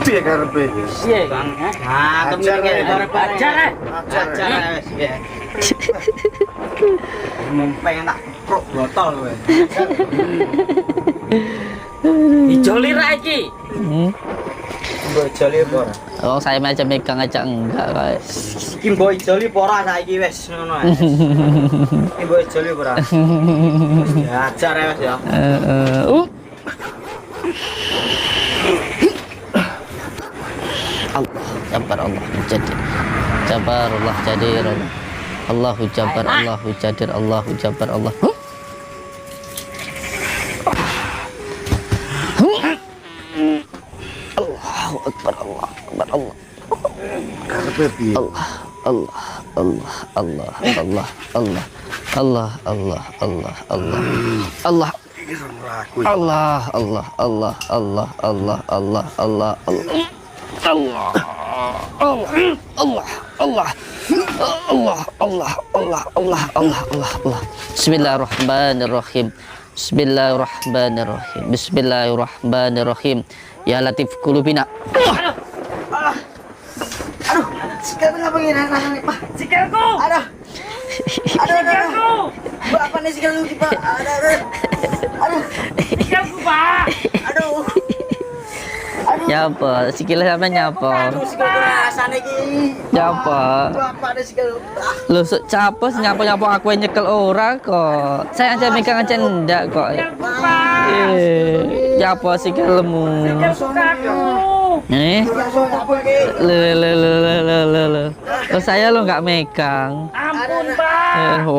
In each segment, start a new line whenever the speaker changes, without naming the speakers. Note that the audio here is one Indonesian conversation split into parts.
Piye karepe?
Piye, Bang?
Nah,
Ajar
ajar.
ya. Pengen tak prok botol kowe. Ijoli ra iki. Mbok ijoli apa?
Oh, saya macam megang aja enggak, guys.
Iki mbok ijoli apa ora saiki wis ngono ae. Iki mbok ijoli apa ora? Ya ajar ya wis ya.
Allah Jabar, Allah Jadir, Jabar Allah Jadir, Allahu Jabar, Allahu Jadir, Allahu Jabar, Allah. Allahu Akbar, Allah Akbar, Allah.
Karepe piye?
Allah, Allah, Allah, Allah, Allah, Allah, Allah, Allah, Allah, Allah, Allah. Allah, Allah, Allah, Allah, Allah, Allah, Allah, Allah. Allah, Allah, Allah, Allah, Allah, Allah, Allah, Allah, Allah, Allah, Allah. Bismillahirrahmanirrahim. Bismillahirrahmanirrahim. Bismillahirrahmanirrahim. Ya Latif Kulubina.
Aduh, sikil kenapa ngene rasane, Pak? Sikilku. Aduh. Aduh. Apa nih sikilku, Pak? Aduh. Sikilku, Pak. Aduh.
Nyapa, sikile sampe nyapa.
Aduh, sikilku rasane iki.
Nyapa.
Apa nih sikilku?
Lu capes nyapa-nyapa aku yang nyekel ora kok. Saya aja megang aja ndak kok. Nyapa sikilmu. Nih. Le. Oh, saya lo nggak megang.
Ampun, Pak.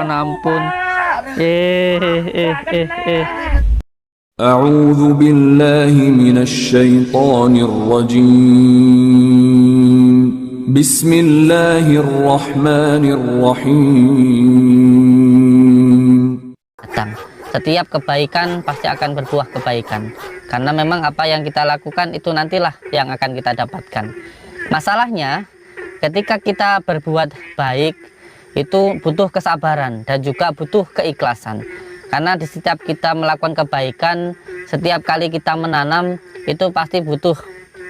Ampun.
أعوذ بالله من الشيطان الرجيم بسم الله الرحمن الرحيم.
Setiap kebaikan pasti akan berbuah kebaikan, karena memang apa yang kita lakukan itu nantilah yang akan kita dapatkan. Masalahnya ketika kita berbuat baik itu butuh kesabaran dan juga butuh keikhlasan. Karena di setiap kita melakukan kebaikan, setiap kali kita menanam itu pasti butuh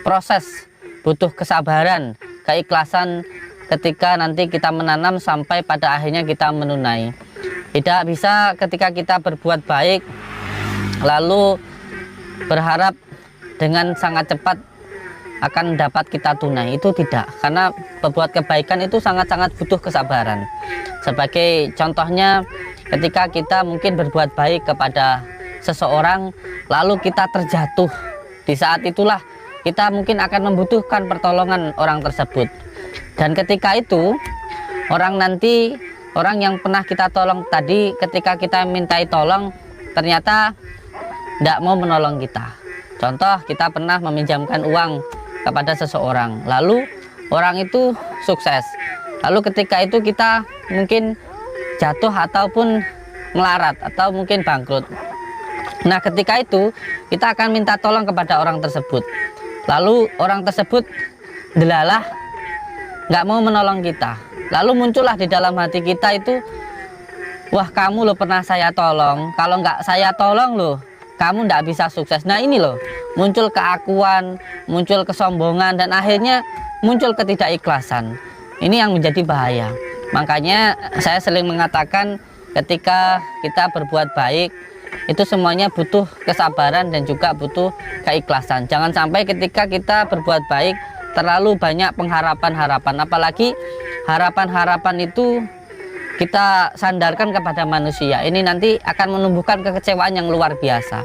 proses, butuh kesabaran, keikhlasan ketika nanti kita menanam sampai pada akhirnya kita menunai. Tidak bisa ketika kita berbuat baik lalu berharap dengan sangat cepat akan dapat kita tunai, itu tidak. Karena berbuat kebaikan itu sangat-sangat butuh kesabaran. Sebagai contohnya, ketika kita mungkin berbuat baik kepada seseorang lalu kita terjatuh, di saat itulah kita mungkin akan membutuhkan pertolongan orang tersebut. Dan ketika itu orang yang pernah kita tolong tadi, ketika kita mintai tolong ternyata tidak mau menolong kita. Contoh, kita pernah meminjamkan uang kepada seseorang, lalu orang itu sukses, lalu ketika itu kita mungkin jatuh ataupun melarat atau mungkin bangkrut. Nah, ketika itu kita akan minta tolong kepada orang tersebut, lalu orang tersebut delalah nggak mau menolong kita, lalu muncullah di dalam hati kita itu, wah, kamu loh pernah saya tolong, kalau nggak saya tolong loh kamu nggak bisa sukses. Nah, ini loh muncul keakuan, muncul kesombongan, dan akhirnya muncul ketidakikhlasan. Ini yang menjadi bahaya. Makanya saya sering mengatakan ketika kita berbuat baik itu semuanya butuh kesabaran dan juga butuh keikhlasan. Jangan sampai ketika kita berbuat baik terlalu banyak pengharapan-harapan, apalagi harapan-harapan itu kita sandarkan kepada manusia. Ini nanti akan menumbuhkan kekecewaan yang luar biasa.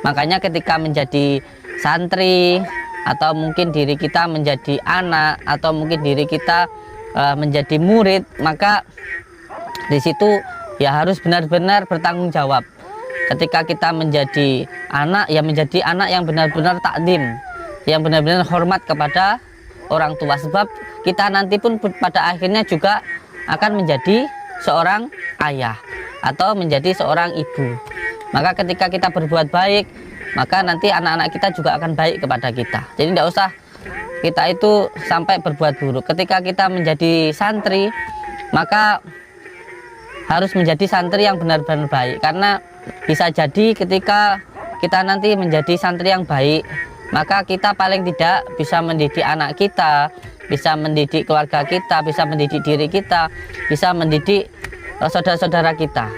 Makanya ketika menjadi santri atau mungkin diri kita menjadi anak atau mungkin diri kita menjadi murid, maka di situ ya harus benar-benar bertanggung jawab. Ketika kita menjadi anak, ya menjadi anak yang benar-benar takdim, yang benar-benar hormat kepada orang tua, sebab kita nanti pun pada akhirnya juga akan menjadi seorang ayah atau menjadi seorang ibu. Maka ketika kita berbuat baik, maka nanti anak-anak kita juga akan baik kepada kita. Jadi tidak usah kita itu sampai berbuat buruk. Ketika kita menjadi santri, maka harus menjadi santri yang benar-benar baik. Karena bisa jadi ketika kita nanti menjadi santri yang baik, maka kita paling tidak bisa mendidik anak kita, bisa mendidik keluarga kita, bisa mendidik diri kita, bisa mendidik saudara-saudara kita.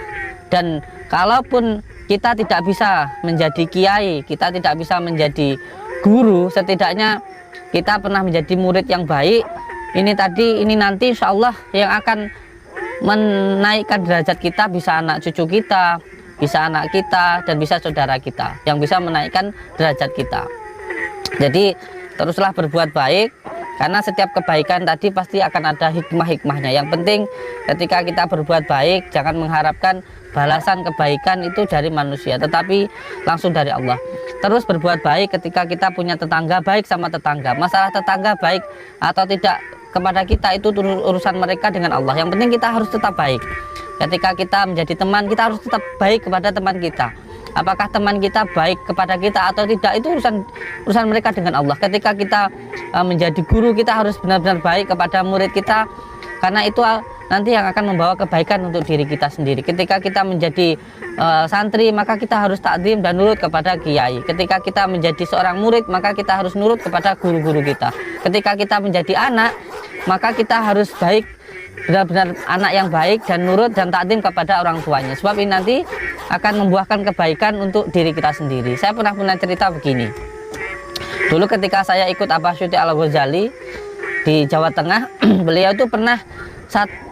Dan kalaupun kita tidak bisa menjadi kiai, kita tidak bisa menjadi guru, setidaknya kita pernah menjadi murid yang baik. Ini nanti insya Allah yang akan menaikkan derajat kita, bisa anak cucu kita, bisa anak kita, dan bisa saudara kita yang bisa menaikkan derajat kita. Jadi teruslah berbuat baik, karena setiap kebaikan tadi pasti akan ada hikmah-hikmahnya. Yang penting ketika kita berbuat baik, jangan mengharapkan balasan kebaikan itu dari manusia, tetapi langsung dari Allah. Terus berbuat baik ketika kita punya tetangga, baik sama tetangga. Masalah tetangga baik atau tidak kepada kita itu urusan mereka dengan Allah. Yang penting kita harus tetap baik. Ketika kita menjadi teman, kita harus tetap baik kepada teman kita. Apakah teman kita baik kepada kita atau tidak, itu urusan mereka dengan Allah. Ketika kita menjadi guru, kita harus benar-benar baik kepada murid kita, karena itu nanti yang akan membawa kebaikan untuk diri kita sendiri. Ketika kita menjadi santri, maka kita harus takdim dan nurut kepada kiai. Ketika kita menjadi seorang murid, maka kita harus nurut kepada guru-guru kita. Ketika kita menjadi anak, maka kita harus baik, benar-benar anak yang baik dan nurut dan takdim kepada orang tuanya. Sebab ini nanti akan membuahkan kebaikan untuk diri kita sendiri. Saya pernah cerita begini. Dulu ketika saya ikut Abah Syuti Al-Ghazali di Jawa Tengah, beliau itu pernah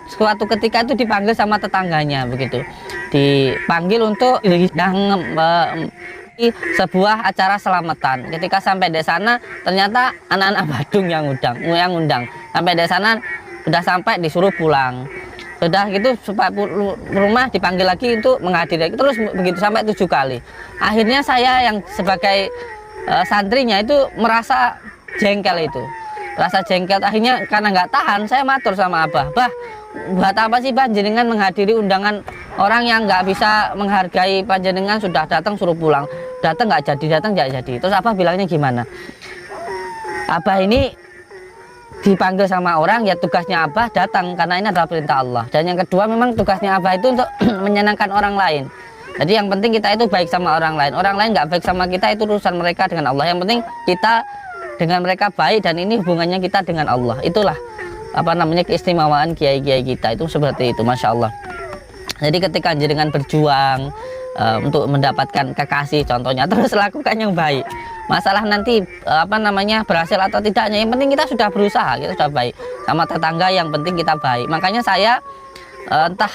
suatu ketika itu dipanggil sama tetangganya, begitu. Dipanggil untuk sebuah acara selamatan. Ketika sampai di sana, ternyata anak-anak Badung yang undang. Sampai di sana sudah sampai disuruh pulang. Sudah gitu supaya rumah dipanggil lagi untuk menghadiri. Terus begitu sampai 7 kali. Akhirnya saya yang sebagai santrinya itu merasa jengkel itu. Akhirnya karena nggak tahan, saya matur sama Abah. Bah, buat apa sih panjenengan menghadiri undangan orang yang nggak bisa menghargai panjenengan, sudah datang suruh pulang. Datang nggak jadi. Terus Abah bilangnya gimana? Abah ini dipanggil sama orang, ya tugasnya Abah datang karena ini adalah perintah Allah. Dan yang kedua, memang tugasnya Abah itu untuk menyenangkan orang lain. Jadi yang penting kita itu baik sama orang lain. Orang lain nggak baik sama kita, itu urusan mereka dengan Allah. Yang penting kita dengan mereka baik, dan ini hubungannya kita dengan Allah. Itulah keistimewaan kiai-kiai kita itu seperti itu, masya Allah. Jadi ketika jenengan berjuang untuk mendapatkan kekasih contohnya, terus lakukan yang baik. Masalah nanti berhasil atau tidaknya, yang penting kita sudah berusaha, kita sudah baik sama tetangga, yang penting kita baik. Makanya saya entah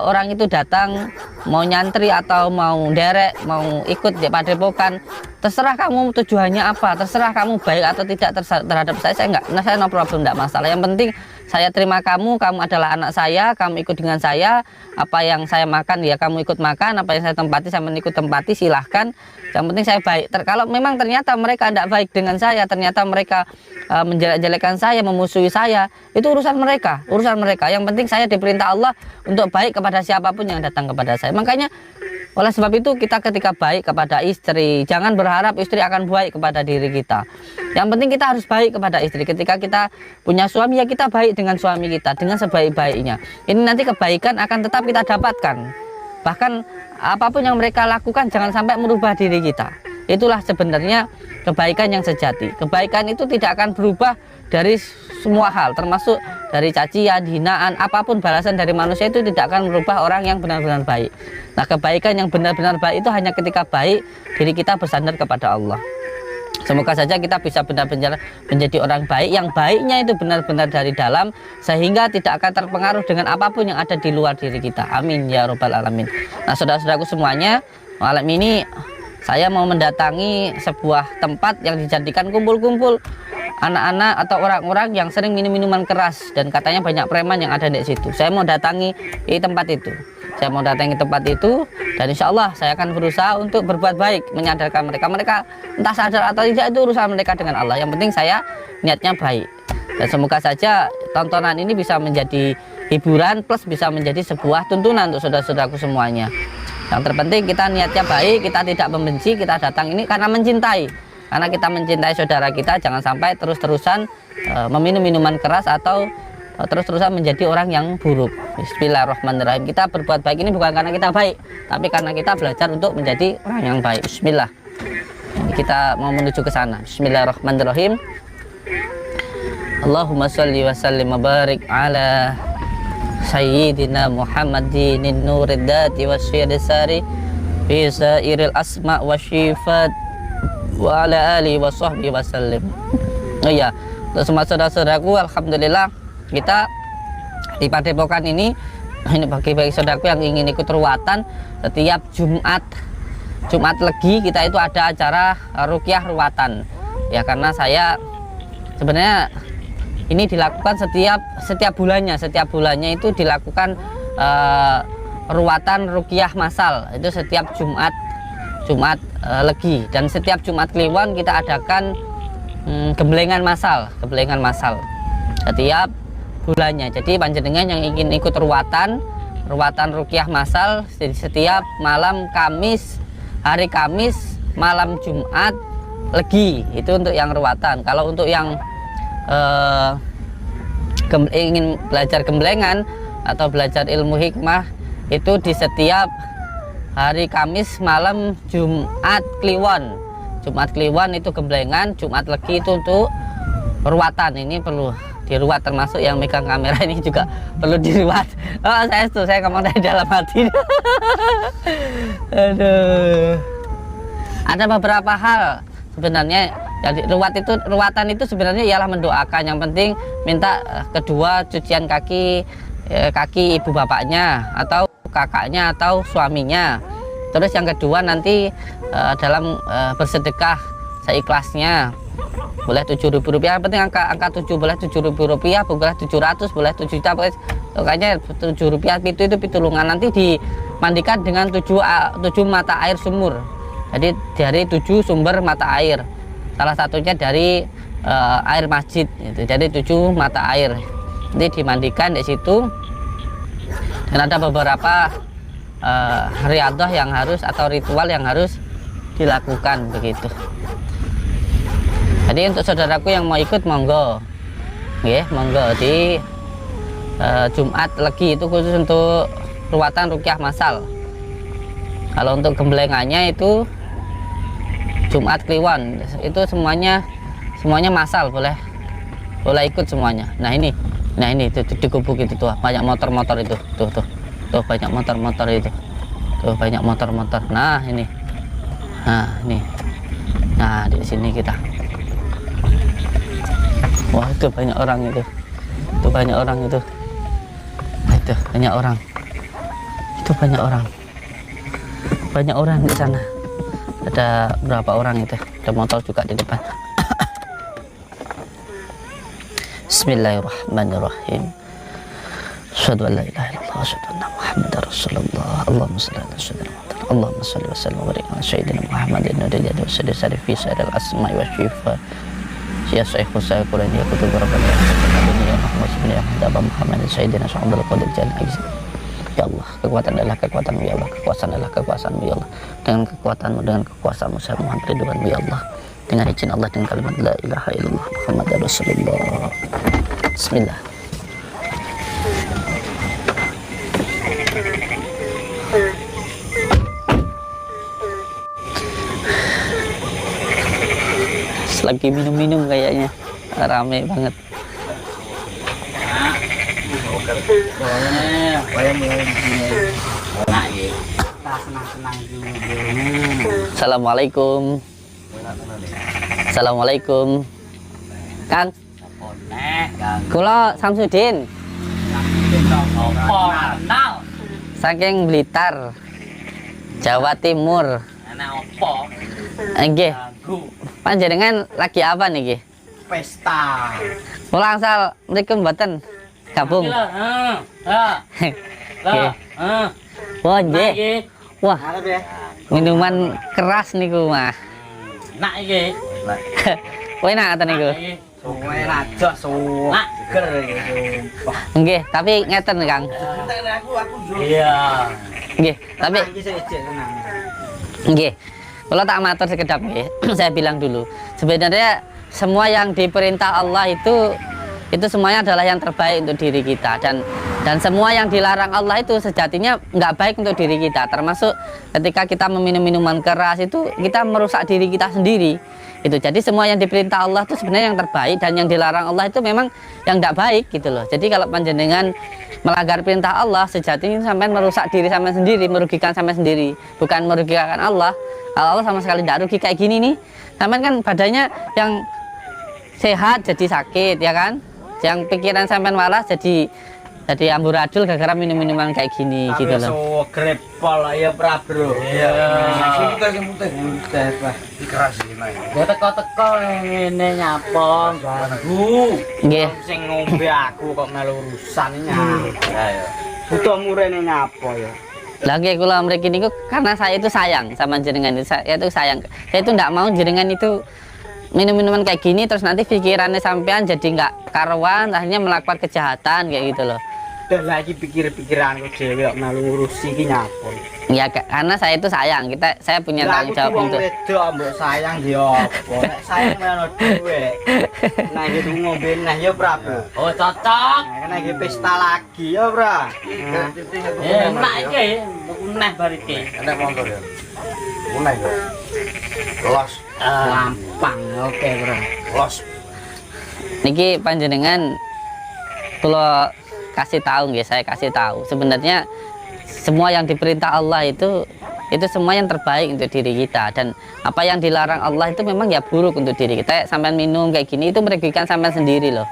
orang itu datang mau nyantri atau mau derek, mau ikut di padepokan, terserah kamu tujuannya apa, terserah kamu baik atau tidak terhadap saya no problem, tidak masalah. Yang penting saya terima kamu adalah anak saya, kamu ikut dengan saya, apa yang saya makan ya kamu ikut makan, apa yang saya tempati saya ikut tempati, silahkan. Yang penting saya baik. Kalau memang ternyata mereka tidak baik dengan saya, ternyata mereka menjelek-jelekan saya, memusuhi saya, itu urusan mereka. Yang penting saya diperintah Allah untuk baik kepada siapapun yang datang kepada saya. Makanya oleh sebab itu kita ketika baik kepada istri, jangan berharap istri akan baik kepada diri kita. Yang penting kita harus baik kepada istri. Ketika kita punya suami, ya kita baik dengan suami kita dengan sebaik-baiknya. Ini nanti kebaikan akan tetap kita dapatkan. Bahkan apapun yang mereka lakukan jangan sampai merubah diri kita. Itulah sebenarnya kebaikan yang sejati. Kebaikan itu tidak akan berubah dari semua hal, termasuk dari cacian, hinaan, apapun balasan dari manusia itu tidak akan merubah orang yang benar-benar baik. Nah, kebaikan yang benar-benar baik itu hanya ketika baik diri kita bersandar kepada Allah. Semoga saja kita bisa benar-benar menjadi orang baik, yang baiknya itu benar-benar dari dalam, sehingga tidak akan terpengaruh dengan apapun yang ada di luar diri kita. Amin ya robbal alamin. Nah, saudara-saudaraku semuanya, malam ini saya mau mendatangi sebuah tempat yang dijadikan kumpul-kumpul anak-anak atau orang-orang yang sering minum minuman keras, dan katanya banyak preman yang ada di situ. Saya mau datangi tempat itu. Dan insya Allah saya akan berusaha untuk berbuat baik, menyadarkan mereka entah sadar atau tidak, itu urusan mereka dengan Allah. Yang penting saya niatnya baik, dan semoga saja tontonan ini bisa menjadi hiburan plus bisa menjadi sebuah tuntunan untuk saudara-saudaraku semuanya. Yang terpenting kita niatnya baik, kita tidak membenci, kita datang ini karena mencintai. Karena kita mencintai saudara kita, jangan sampai terus-terusan meminum minuman keras atau terus-terusan menjadi orang yang buruk. Bismillahirrahmanirrahim. Kita berbuat baik ini bukan karena kita baik, tapi karena kita belajar untuk menjadi orang yang baik. Bismillah. kita mau menuju ke sana. Bismillahirrahmanirrahim. Allahumma sholli wa sallim wa barik ala Sayyidina Muhammadin nurid dati wa syidasari fi sairil asma wa syifat wa ala alihi wa sahbihi wa sallim. Oh iya, untuk semua saudara-saudaraku, alhamdulillah kita di Padepokan ini bagi saudaraku yang ingin ikut ruwatan, setiap Jumat Legi kita itu ada acara ruqyah ruwatan. Ya, karena saya sebenarnya ini dilakukan setiap bulannya itu dilakukan ruwatan ruqyah massal, itu setiap Jumat Legi, dan setiap Jumat Kliwon kita adakan gemblengan massal setiap bulannya. Jadi panjenengan yang ingin ikut ruwatan ruqyah massal setiap malam Kamis, hari Kamis, malam Jumat Legi, itu untuk yang ruwatan. Kalau untuk yang ingin belajar gemblengan atau belajar ilmu hikmah, itu di setiap hari Kamis malam Jumat Kliwon. Jumat Kliwon itu gemblengan, Jumat Legi itu untuk ruwatan. Ini perlu diruat, termasuk yang megang kamera ini juga perlu diruat. Oh, saya ngomong dari dalam hati. Aduh. Ada beberapa hal sebenarnya. Jadi ruwatan itu sebenarnya ialah mendoakan. Yang penting minta kedua cucian kaki ibu bapaknya atau kakaknya atau suaminya. Terus yang kedua nanti dalam bersedekah seikhlasnya, boleh Rp7.000, yang penting angka 7, boleh Rp7.000, boleh 700, boleh 7 juta, pokoknya Rp7 itu pitulungan. Nanti dimandikan dengan 7 mata air sumur. Jadi dari 7 sumber mata air, salah satunya dari air masjid itu. Jadi 7 mata air nanti dimandikan di situ. Dan ada beberapa riyadhah yang harus, atau ritual yang harus dilakukan begitu. Jadi untuk saudaraku yang mau ikut, monggo di Jumat Legi, itu khusus untuk ruwatan ruqyah massal. Kalau untuk gemblengannya itu Jumat Kliwon, itu semuanya massal, boleh ikut semuanya. Nah ini itu di gubuk itu tuh banyak motor-motor itu, tuh banyak motor-motor itu, tuh banyak motor-motor. Nah ini di sini kita. Wah, itu banyak orang itu banyak orang itu banyak orang di sana. Ada berapa orang itu, ada motor juga di depan. Bismillahirrahmanirrahim. Asyhadu an la ilaha illallah wa asyhadu anna Muhammadar Rasulullah. Allahumma shalli ala sayyidina Muhammad. Allahumma shalli wa sallim wa barik ala sayyidina Muhammadin nuril wa sadri fi sairil asma'i wa syifa. Ya Syekh Husain Quran ya kutub rabbana ya Muhammad Muhammad sayyidina Abdul Qadir Jalil. Ya Allah, kekuatan adalah kekuatanmu ya Allah, kekuasaan adalah kekuasaanmu ya Allah. Dengan kekuatanmu, dengan kekuasaanmu saya mohon ridhoanmu ya Allah. Dengan izin Allah, dengan kalimat la ilaha illallah Muhammadar Rasulullah. Bismillah. Lagi minum-minum kayaknya, rame banget. Assalamualaikum. Assalamualaikum. Kang. Kula Samsudin. Saking Blitar, Jawa Timur. Nggih. Panjenengan lagi apa niki?
Pesta.
Kula angsal mriku mboten gabung. Wah, nggih. Wah. Minuman keras niku mah.
Nak iki.
Kowe enak ta niku?
Suwe rajak suger iki.
Nggih, tapi ngeten Kang.
Iya.
Nggih, tapi nggih. Kalau tak matur sekedap nggih, saya bilang dulu. Sebenarnya semua yang diperintah Allah itu semuanya adalah yang terbaik untuk diri kita, dan Dan semua yang dilarang Allah itu sejatinya nggak baik untuk diri kita. Termasuk ketika kita meminum minuman keras itu kita merusak diri kita sendiri. Itu jadi semua yang diperintah Allah itu sebenarnya yang terbaik, dan yang dilarang Allah itu memang yang nggak baik gitu loh. Jadi kalau panjenengan melanggar perintah Allah, sejatinya sampai merusak diri sampai sendiri, merugikan sampai sendiri, bukan merugikan Allah. Kalau Allah sama sekali tidak rugi. Kayak gini nih, sampai kan badannya yang sehat jadi sakit ya kan, yang pikiran sampai waras jadi amburadul gara-gara minum-minuman kayak gini gitu loh.
So grepol ya pra bro. Iya. Pak.
Dikerasin ae.
Ya teko-teko ngene nyapa ganggu.
Nggih.
Sing ngombe aku kok melu urusan nyapa. Ya. Butuh murene nyapa ya.
Lagi kula mriki niku karena saya itu sayang sama jenengan itu. Saya itu sayang. Saya itu enggak mau jenengan itu minum-minuman kayak gini terus nanti pikirannya sampean jadi nggak karuan, akhirnya melakukan kejahatan kayak gitu loh.
Udah lagi pikir-pikiranku dhewe kok melu ngurusi iki nyapa.
Ya karena saya itu sayang, saya punya tanggung jawab untuk
wedok mbok sayang ya apa. Nek sayang meno dhuwit. Nah iki ngombe neh ya Prabu. Oh cocok. Nek iki pesta lagi ya, Bro. Enak iki, neh bar iki.
Enak motor ya. Mulai ya. Los.
Gampang, oke Bro.
Los.
niki panjenengan kalau kasih tahu nggih, saya kasih tahu sebenarnya semua yang diperintah Allah itu semua yang terbaik untuk diri kita, dan apa yang dilarang Allah itu memang ya buruk untuk diri kita. Sampai minum kayak gini itu merugikan sampean sendiri loh,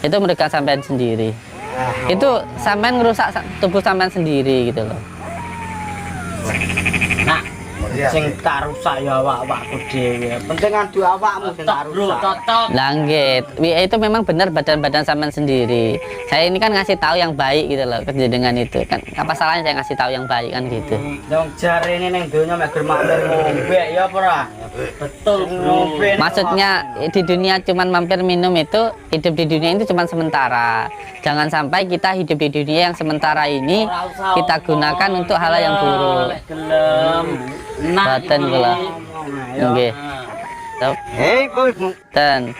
itu merugikan sampean sendiri, itu sampean ngerusak tubuh sampean sendiri gitu loh.
Nah, sing tak rusak ya awak-awakku dhewe. Penting adu awakmu sing tak rusak.
Langgit, itu memang benar badan-badan sampean sendiri. Saya ini kan ngasih tahu yang baik gitu loh, kejadian itu kan apa salahnya saya ngasih tahu yang baik kan gitu.
Dong jarene ning donya mek mampir ngombe ya ora? Betul bro.
Maksudnya di dunia cuman mampir minum itu, hidup di dunia itu cuman sementara. Jangan sampai kita hidup di dunia yang sementara ini kita gunakan untuk hal yang buruk. Badan kula. Nggih.
Hei,
Dan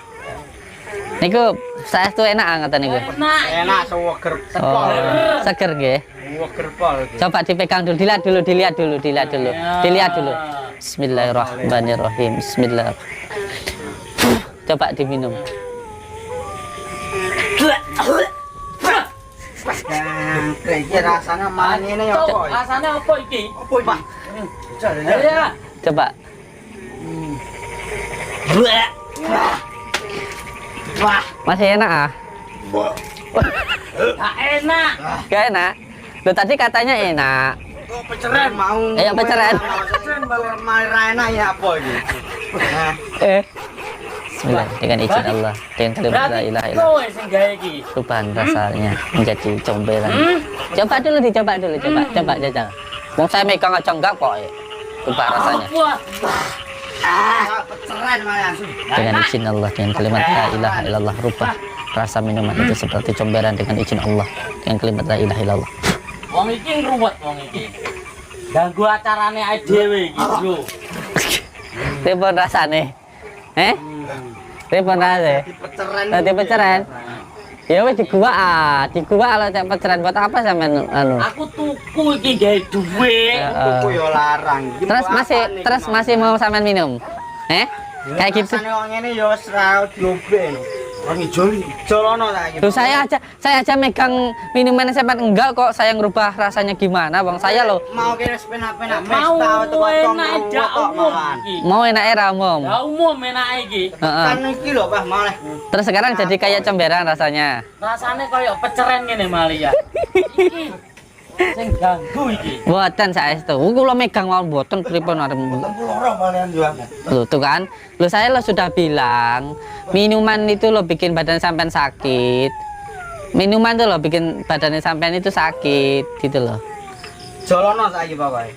niku saya tuh enak ngoten niku.
enak seger
Oh, seger nggih.
seger pol.
Coba dipegang dulu, dilihat dulu. Bismillahirrahmanirrahim. Bismillah. Coba diminum.
Iki rasane manene ya kok.
Rasane apa iki?
Apa iki?
Ya.
Coba.
Wah,
Masih enak ah?
Tak enak.
Gak enak. Loh tadi katanya enak.
peceren mau.
Ayo, peceren.
Peceren malah enak ya apa iki? Nah,
Bismillah, dengan izin Allah, dengan kalimat la ilaha illallah.
Kowe sing gawe iki.
Subhan rasanya menjadi comberan. Coba dulu, coba jajal. Mau saya megang aja enggak kok. Coba rasanya.
Wah,
peceren malah.
Dengan izin Allah, dengan kalimat la ilaha illallah, rubah rasa minuman itu seperti comberan dengan izin Allah, dengan kalimat la ilaha illallah.
wong iki ngruwet wong iki. Ganggu acarane ae dhewe iki, Bro.
Pripun rasane? Pripun rasane?
Peceren.
Tadi peceren. Ya wis digua kalau cek peceren buat apa sampean anu?
Aku tuku iki gawe dhuwit.
Tuku yo larang. Iki
Terus masih mau sampean minum? Kayak gitu.
Rasane kok ngene yo wis ra diobe. Wong ijoli. Jolono ta iki.
Tuh saya aja megang minuman sampean enggak kok, saya ngerubah rasanya gimana, Bang? Saya loh
Mau kene penak-penak
Mau
pesta atau
enak dak umum iki.
mau enak era umum.
Ya umum enak iki.
Heeh.
Kan iki lho, Pak, malah.
Terus sekarang jadi kayak comberan rasanya.
Rasane koyo peceren ngene mali ya. Iki sing ganggu iki.
Mboten saestu. Kula megang mawon mboten pripun arep.
Loro malian jual.
Loh, tuh kan. Loh saya lo sudah bilang, minuman itu lo bikin badan sampean sakit. Minuman tuh lo bikin badannya sampean itu sakit gitu loh.
Jolono saiki pokoke.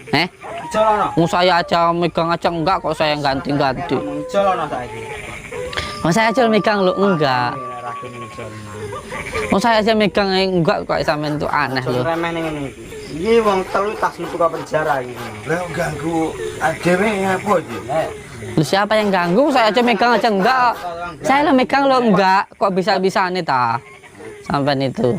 Jolono.
Mau saya aja megang aja enggak kok, saya ganti-ganti.
Jolono saiki.
Mau saya aja megang lo enggak. Mau saya aja megang enggak kok, sampean itu aneh loh.
Remeh ning ngene iki. Iki wong telu tas metu ka penjara iki.
Lah ganggu dhewe apa iki?
Lu siapa yang ganggu? Saya aja megang aja enggak. Saya lo megang lo enggak. Kok bisa-bisa nih ta? Sampai itu.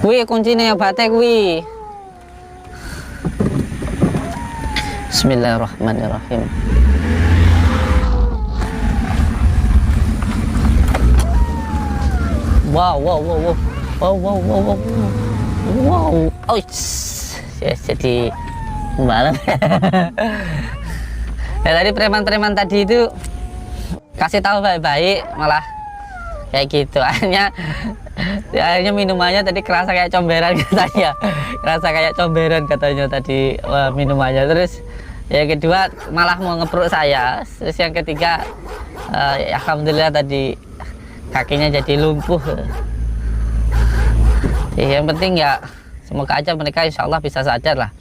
Kuwi kuncinya bate kuwi. Bismillahirrahmanirrahim. Wow. Oh, jadi malam. Ya tadi preman-preman tadi itu kasih tahu baik-baik malah kayak gitu. Akhirnya minumannya tadi kerasa kayak comberan katanya tadi minumannya. Terus yang kedua malah mau ngepruk saya. Terus yang ketiga alhamdulillah tadi kakinya jadi lumpuh. Yang penting ya semoga aja mereka insya Allah bisa sadar lah.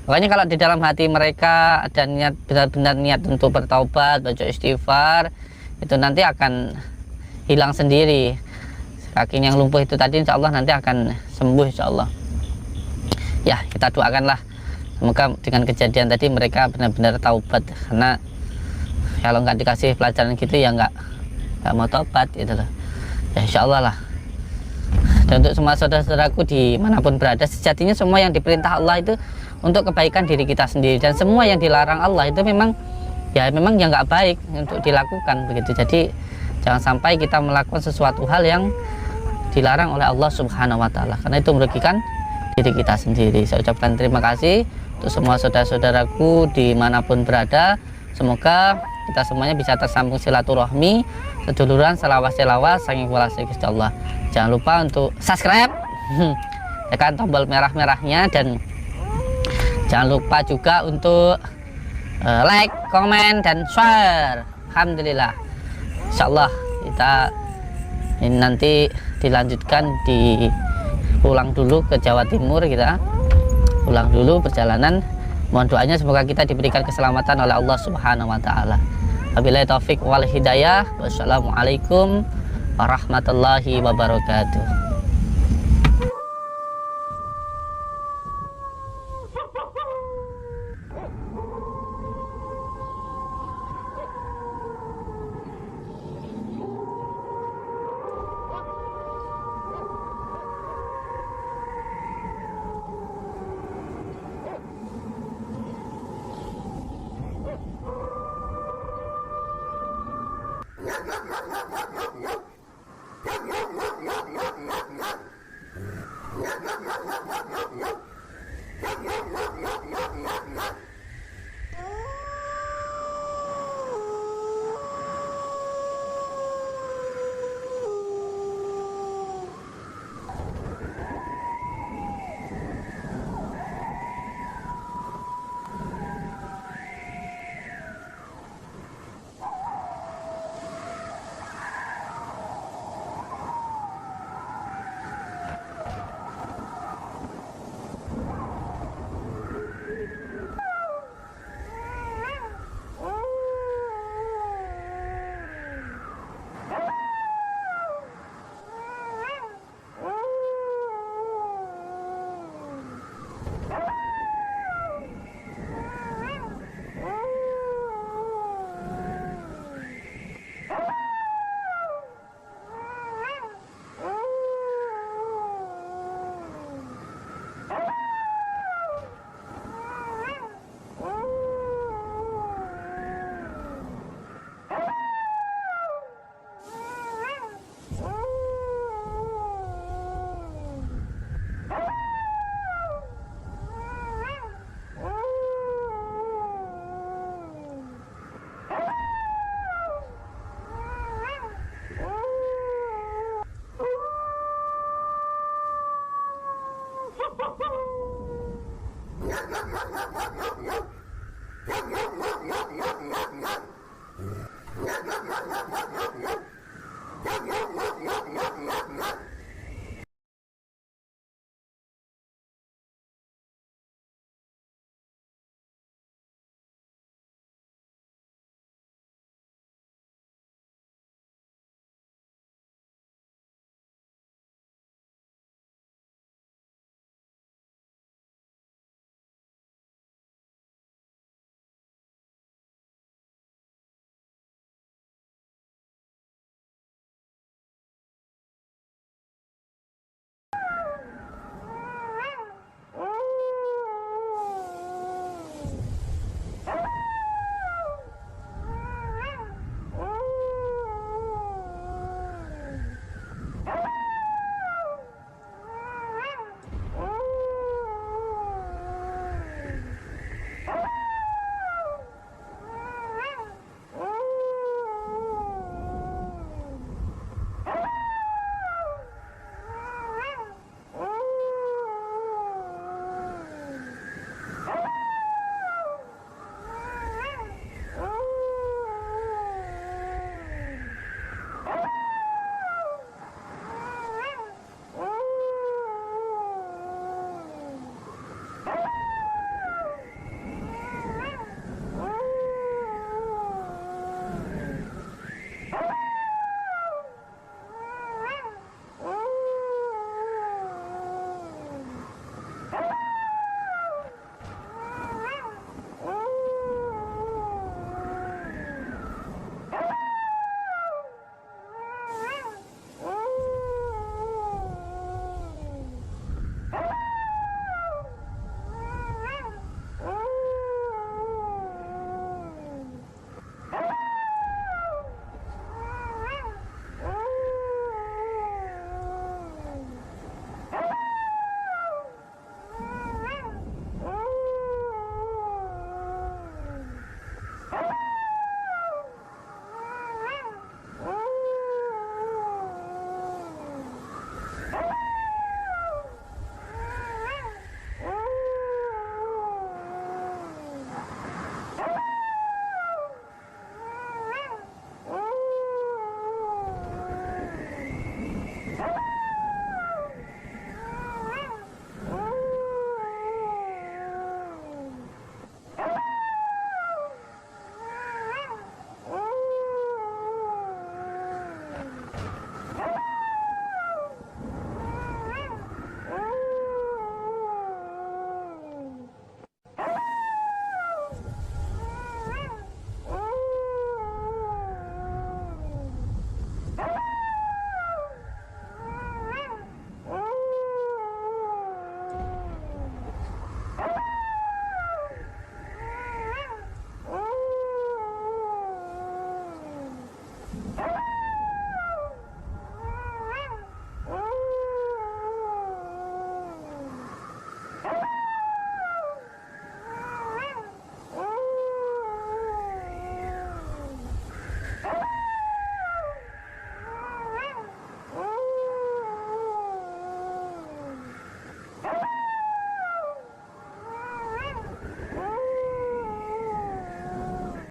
Makanya kalau di dalam hati mereka ada niat, benar-benar niat untuk bertaubat, baca istighfar, itu nanti akan hilang sendiri. Kaki yang lumpuh itu tadi insya Allah nanti akan sembuh insya Allah. Ya kita doakanlah semoga dengan kejadian tadi mereka benar-benar taubat, karena kalau nggak dikasih pelajaran gitu ya nggak mau taubat gitu loh. Ya insya Allah lah. Dan untuk semua saudara-saudaraku dimanapun berada, sejatinya semua yang diperintah Allah itu untuk kebaikan diri kita sendiri, dan semua yang dilarang Allah itu memang yang nggak baik untuk dilakukan begitu. Jadi jangan sampai kita melakukan sesuatu hal yang dilarang oleh Allah Subhanahu wa Ta'ala, karena itu merugikan diri kita sendiri. Saya ucapkan terima kasih untuk semua saudara-saudaraku dimanapun berada. Semoga kita semuanya bisa tersambung silaturahmi, seduluran, selawas saking walasi Gusti Allah. Jangan lupa untuk subscribe, tekan tombol merah-merahnya, dan jangan lupa juga untuk like, komen, dan share. Alhamdulillah. Insyaallah kita ini nanti dilanjutkan, pulang dulu ke Jawa Timur, kita pulang dulu perjalanan. Mohon doanya semoga kita diberikan keselamatan oleh Allah Subhanahu wa Ta'ala. Wabillahi taufik wal hidayah. Wassalamualaikum warahmatullahi wabarakatuh.